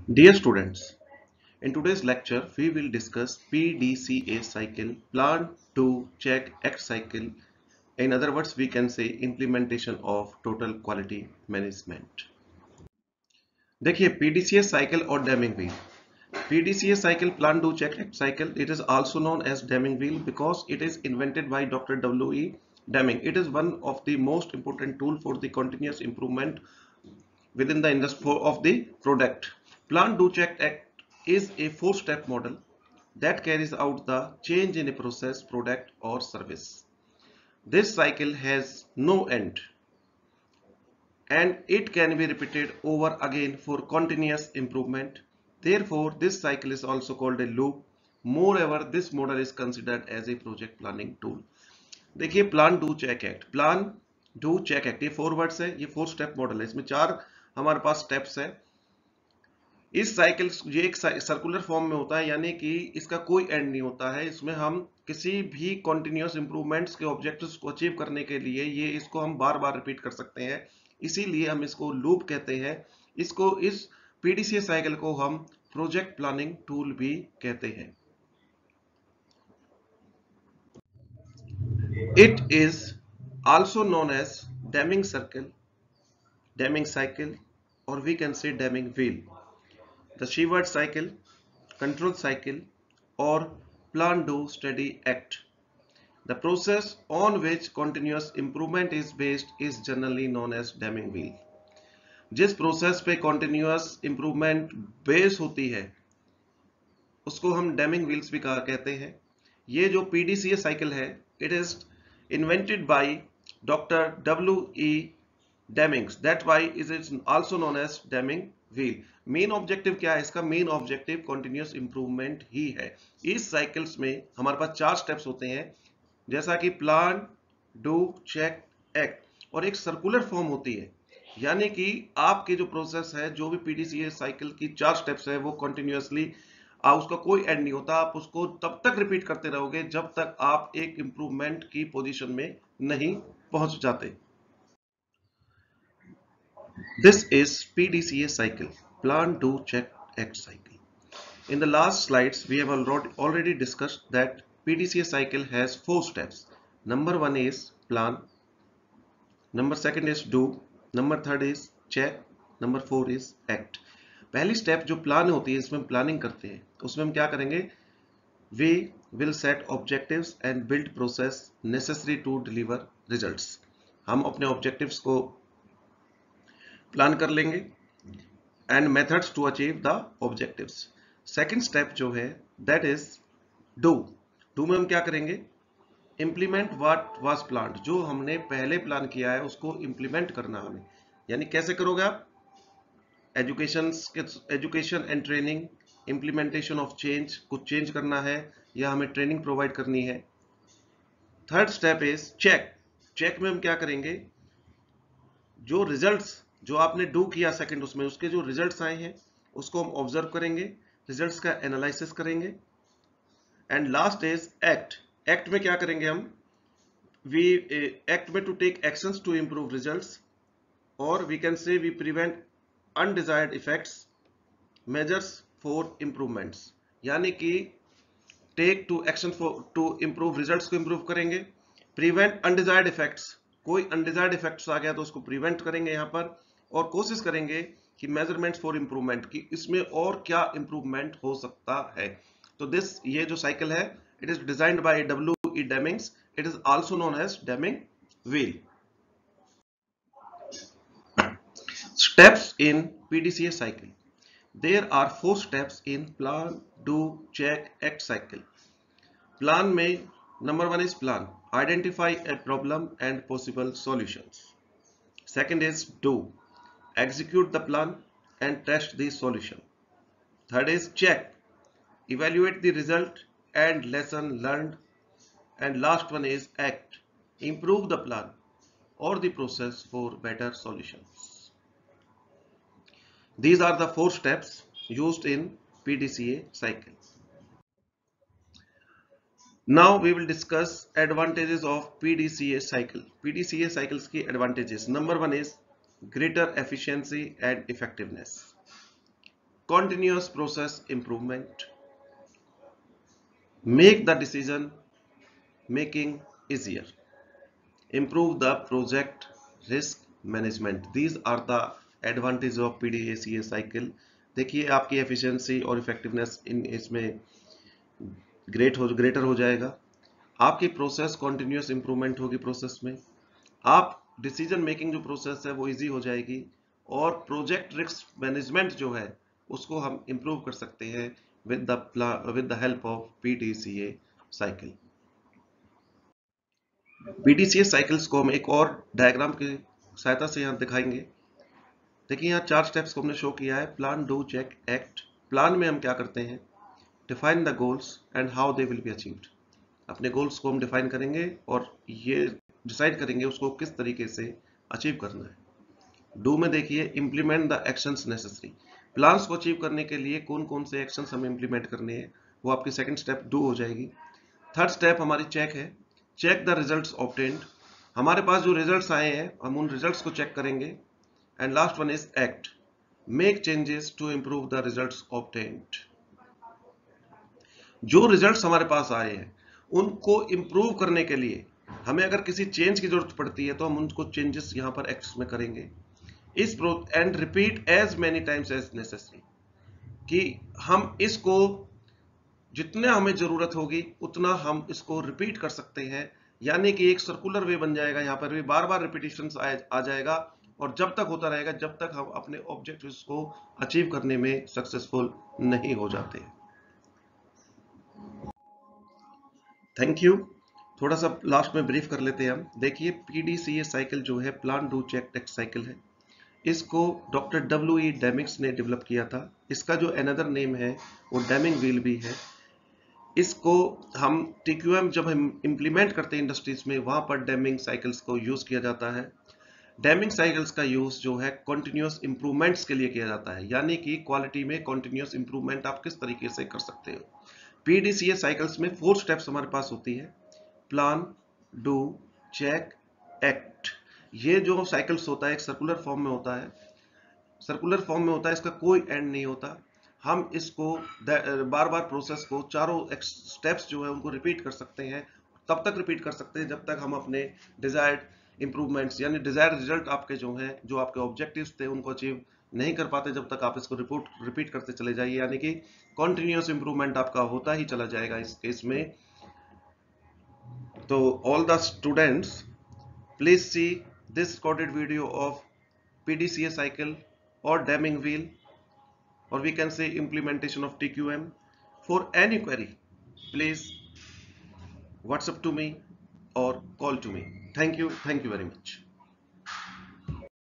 Dear students, in today's lecture we will discuss PDCA cycle, plan, do, check, act cycle. In other words, we can say implementation of total quality management. देखिए PDCA cycle और Deming wheel. PDCA cycle, plan, do, check, act cycle. It is also known as Deming wheel because it is invented by Dr. W.E. Deming. It is one of the most important tool for the continuous improvement within the industry of the product. Plan, do, check, act is a four-step model that carries out the change in a process, product or service. This cycle has no end and it can be repeated over again for continuous improvement. Therefore, this cycle is also called a loop. Moreover, this model is considered as a project planning tool. देखिए plan do check act, plan do check act, ये four words है, ये four step model है, इसमें चार हमारे पास steps है। इस साइकिल ये एक सर्कुलर फॉर्म में होता है, यानी कि इसका कोई एंड नहीं होता है। इसमें हम किसी भी कॉन्टिन्यूस इंप्रूवमेंट्स के ऑब्जेक्टिव्स को अचीव करने के लिए ये इसको हम बार बार रिपीट कर सकते हैं, इसीलिए हम इसको लूप कहते हैं। इसको इस पीडीसीए साइकिल को हम प्रोजेक्ट प्लानिंग टूल भी कहते हैं। It is also known as Deming circle, Deming cycle, or we can say Deming wheel, the Shewhart cycle, control cycle, or plan, do, study, act. The process on which continuous improvement is based is generally known as Deming wheel. जिस process पे continuous improvement base होती है उसको हम Deming wheels भी कहते हैं। ये जो PDCA cycle है, it is invented by Dr. W.E. Demings. That's why it is also known as Deming wheel. Main objective क्या है इसका? मेन ऑब्जेक्टिव कंटिन्यूस इंप्रूवमेंट ही है। इस साइकिल्स में हमारे पास चार स्टेप्स होते हैं, जैसा कि प्लान, डू, चेक, एक्ट, और एक सर्कुलर फॉर्म होती है, यानी कि आपके जो प्रोसेस है, जो भी पीडीसीए साइकिल की चार स्टेप्स है, वो कंटिन्यूसली उसका कोई एंड नहीं होता। आप उसको तब तक रिपीट करते रहोगे जब तक आप एक इंप्रूवमेंट की पोजीशन में नहीं पहुंच जाते। This is PDCA cycle, plan, do, check, act cycle. In the last slides, we have already discussed that PDCA cycle has four steps. Number one is plan, number second is do, number third is check, number four is act. पहली step जो plan होती है, इसमें planning करते हैं, उसमें हम क्या करेंगे? We will set objectives and build process necessary to deliver results. हम अपने ऑब्जेक्टिव्स को प्लान कर लेंगे and methods to achieve the objectives. Second step जो है दैट इज डू। डू में हम क्या करेंगे? इंप्लीमेंट व्हाट वाज प्लान्ड, जो हमने पहले प्लान किया है उसको इंप्लीमेंट करना हमें। यानी कैसे करोगे आप? Education and training, implementation of change, कुछ चेंज करना है या हमें ट्रेनिंग प्रोवाइड करनी है। Third step is check. Check में हम क्या करेंगे? जो रिजल्ट्स जो आपने डू किया सेकंड, उसमें उसके जो रिजल्ट्स आए हैं उसको हम ऑब्जर्व करेंगे, रिजल्ट्स का एनालिसिस करेंगे। And last is act. Act में क्या करेंगे हम? वी एक्ट में to take actions to improve results, और we can say we prevent undesired effects, measures for improvements. यानी कि take to action for to improve results को इंप्रूव करेंगे, प्रिवेंट अनडिजायर्ड इफेक्ट्स, कोई अनडिजायर्ड इफेक्ट्स आ गया तो उसको प्रिवेंट करेंगे यहाँ पर, और कोशिश करेंगे कि मेजरमेंट्स फॉर इंप्रूवमेंट, की इसमें और क्या इंप्रूवमेंट हो सकता है। तो दिस ये जो साइकिल है, it is designed by W.E. Demings. It is also known as Deming wheel. Steps in PDCA cycle. There are four steps in plan, do, check, act cycle. Plan में number one is plan, identify a problem and possible solutions. Second is do, execute the plan and test the solution. Third is check, evaluate the result and lesson learned. And last one is act, improve the plan or the process for better solutions. These are the four steps used in PDCA cycle. Now we will discuss advantages of PDCA cycle. PDCA cycles की advantages. Number one is greater efficiency and effectiveness. continuous process improvement, make the decision making easier, improve the project risk management. These are the advantages of PDCA cycle. देखिए आपकी efficiency और effectiveness इन इसमें greater हो जाएगा, आपकी process continuous improvement होगी process में, आप डिसीजन मेकिंग जो प्रोसेस है वो इजी हो जाएगी, और प्रोजेक्ट रिस्क मैनेजमेंट जो है उसको हम इंप्रूव कर सकते हैं with the help of PDCA cycle. PDCA cycles को हम एक और डायग्राम की सहायता से यहाँ दिखाएंगे। देखिए यहाँ 4 स्टेप्स को हमने शो किया है, plan, do, check, act. Plan में हम क्या करते हैं, define the goals and how they will be achieved. अपने गोल्स को हम डिफाइन करेंगे और ये डिसाइड करेंगे उसको किस तरीके से अचीव करना है। डू में देखिए, implement the actions necessary. Plans को अचीव करने के लिए कौन कौन से एक्शंस हमें इंप्लीमेंट करने हैं, वो आपकी सेकंड स्टेप डू हो जाएगी। थर्ड स्टेप हमारी चेक है, चेक द रिजल्ट्स ऑब्टेन्ड। हमारे पास जो रिजल्ट्स आए हैं हम उन रिजल्ट्स को चेक करेंगे। And last one is act, make changes to improve the results obtained. जो रिजल्ट्स हमारे पास आए हैं उनको इंप्रूव करने के लिए हमें अगर किसी चेंज की जरूरत पड़ती है तो हम उनको चेंजेस यहां पर एक्ट्स में करेंगे। इस and repeat as many times as necessary, कि हम इसको जितना हमें जरूरत होगी उतना हम इसको रिपीट कर सकते हैं, यानी कि एक सर्कुलर वे बन जाएगा। यहाँ पर भी बार बार रिपीटिशन आ जाएगा और जब तक होता रहेगा जब तक हम अपने ऑब्जेक्टिव्स को अचीव करने में सक्सेसफुल नहीं हो जाते। Thank you. थोड़ा सा लास्ट में ब्रीफ कर लेते हैं हम। देखिए PDCA साइकिल जो है, plan, do, check, act cycle है। इसको डॉक्टर W.E. डेमिंग्स ने डेवलप किया था। इसका जो अनदर नेम है वो डेमिंग व्हील भी है। इसको हम TQM जब हम इंप्लीमेंट करते हैं इंडस्ट्रीज में, वहां पर डेमिंग साइकिल्स को यूज किया जाता है। डेमिंग साइकिल्स का यूज जो है कंटिन्यूअस इंप्रूवमेंट्स के लिए किया जाता है, यानी कि क्वालिटी में कंटिन्यूअस इंप्रूवमेंट आप किस तरीके से कर सकते हो। PDCA साइकिल्स में 4 स्टेप्स हमारे पास होती है, प्लान, डू, चेक, एक्ट। ये जो साइकिल्स होता है एक सर्कुलर फॉर्म में होता है, इसका कोई एंड नहीं होता। हम इसको बार बार प्रोसेस को चारों स्टेप्स जो है उनको रिपीट कर सकते हैं, तब तक रिपीट कर सकते हैं जब तक हम अपने डिजायर्ड इंप्रूवमेंट्स यानी डिजायर्ड रिजल्ट आपके जो हैं, जो आपके ऑब्जेक्टिव्स थे उनको अचीव नहीं कर पाते जब तक आप इसको रिपीट करते चले जाइए, यानी कि कॉन्टिन्यूअस इंप्रूवमेंट आपका होता ही चला जाएगा इस केस में। तो all the students please see this recorded video of PDCA cycle or Deming wheel, or we can say implementation of TQM. For any query, please WhatsApp to me or call to me. Thank you very much.